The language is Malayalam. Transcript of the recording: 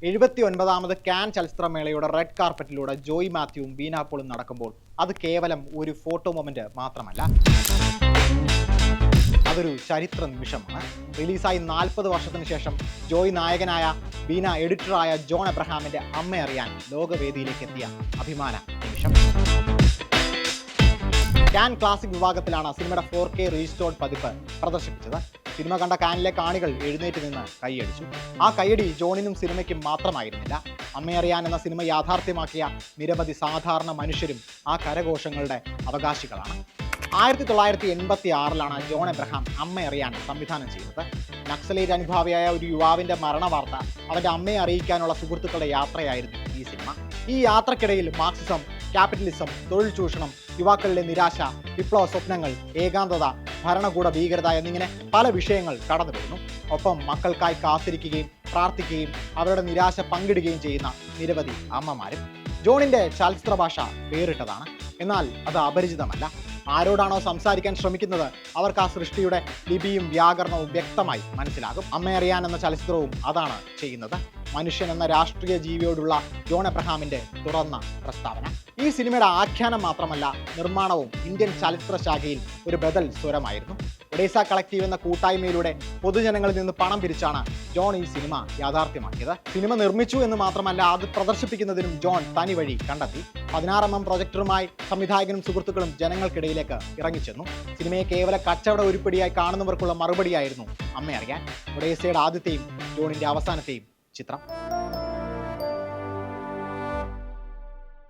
79ാമത് കാൻ ചലച്ചിത്രമേളയുടെ റെഡ് കാർപ്പറ്റിലൂടെ ജോയ് മാത്യുവും ബീന പോളും നടക്കുമ്പോൾ അത് കേവലം ഒരു ഫോട്ടോ മൊമെന്റ് മാത്രമല്ല, അതൊരു ചരിത്ര നിമിഷമാണ്. റിലീസായി 40 വർഷത്തിന് ശേഷം ജോയ് നായകനായ, ബീന എഡിറ്ററായ ജോൺ എബ്രഹാമിന്റെ അമ്മ അറിയാൻ ലോകവേദിയിലേക്ക് എത്തിയ അഭിമാന നിമിഷം. കാൻ ക്ലാസിക് വിഭാഗത്തിലാണ് സിനിമയുടെ 4K റീസ്റ്റോർഡ് പതിപ്പ് പ്രദർശിപ്പിച്ചത്. സിനിമ കണ്ട കാനിലെ കാണികൾ എഴുന്നേറ്റ് നിന്ന് കൈയടിച്ചു. ആ കൈയടി ജോണിനും സിനിമയ്ക്കും മാത്രമായിരുന്നില്ല. അമ്മയറിയാൻ എന്ന സിനിമ യാഥാർത്ഥ്യമാക്കിയ നിരവധി സാധാരണ മനുഷ്യരും ആ കരഘോഷങ്ങളുടെ അവകാശികളാണ്. 1986 ജോൺ എബ്രഹാം അമ്മയറിയാൻ സംവിധാനം ചെയ്തത്. നക്സലേറ്റ് അനുഭാവിയായ ഒരു യുവാവിന്റെ മരണവാർത്ത അവന്റെ അമ്മയെ അറിയിക്കാനുള്ള സുഹൃത്തുക്കളുടെ യാത്രയായിരുന്നു ഈ സിനിമ. ഈ യാത്രക്കിടയിൽ മാർക്സിസം, ക്യാപിറ്റലിസം, തൊഴിൽ ചൂഷണം, യുവാക്കളിലെ നിരാശ, വിപ്ലവ സ്വപ്നങ്ങൾ, ഏകാന്തത, ഭരണകൂട ഭീകരത എന്നിങ്ങനെ പല വിഷയങ്ങൾ കടന്നു വരുന്നു. ഒപ്പം മക്കൾക്കായി കാത്തിരിക്കുകയും പ്രാർത്ഥിക്കുകയും അവരുടെ നിരാശ പങ്കിടുകയും ചെയ്യുന്ന നിരവധി അമ്മമാരും. ജോണിന്റെ ചലച്ചിത്ര ഭാഷ വേറിട്ടതാണ്. എന്നാൽ അത് അപരിചിതമല്ല. ആരോടാണോ സംസാരിക്കാൻ ശ്രമിക്കുന്നത് അവർക്ക് ആ സൃഷ്ടിയുടെ ലിപിയും വ്യാകരണവും വ്യക്തമായി മനസ്സിലാകും. അമ്മയറിയാൻ എന്ന ചലച്ചിത്രവും അതാണ് ചെയ്യുന്നത്. മനുഷ്യൻ എന്ന രാഷ്ട്രീയ ജീവിയോടുള്ള ജോൺ എബ്രഹാമിന്റെ തുറന്ന പ്രസ്താവന. ഈ സിനിമയുടെ ആഖ്യാനം മാത്രമല്ല, നിർമ്മാണവും ഇന്ത്യൻ ചലച്ചിത്ര ശാഖയിൽ ഒരു ബദൽ സ്വരമായിരുന്നു. ഒഡേസ കളക്റ്റീവ് എന്ന കൂട്ടായ്മയിലൂടെ പൊതുജനങ്ങളിൽ നിന്ന് പണം പിരിച്ചാണ് ജോൺ ഈ സിനിമ യാഥാർത്ഥ്യമാക്കിയത്. സിനിമ നിർമ്മിച്ചു എന്ന് മാത്രമല്ല, അത് പ്രദർശിപ്പിക്കുന്നതിനും ജോൺ തനി വഴി കണ്ടെത്തി. 16mm പ്രൊജക്ടറുമായി സംവിധായകനും സുഹൃത്തുക്കളും ജനങ്ങൾക്കിടയിലേക്ക് ഇറങ്ങിച്ചെന്നു. സിനിമയെ കേവല കച്ചവട ഉരുപ്പടിയായി കാണുന്നവർക്കുള്ള മറുപടിയായിരുന്നു അമ്മയറിയാൻ. ഒഡേസയുടെ ആദ്യത്തെയും ജോണിന്റെ അവസാനത്തെയും ചിത്രം.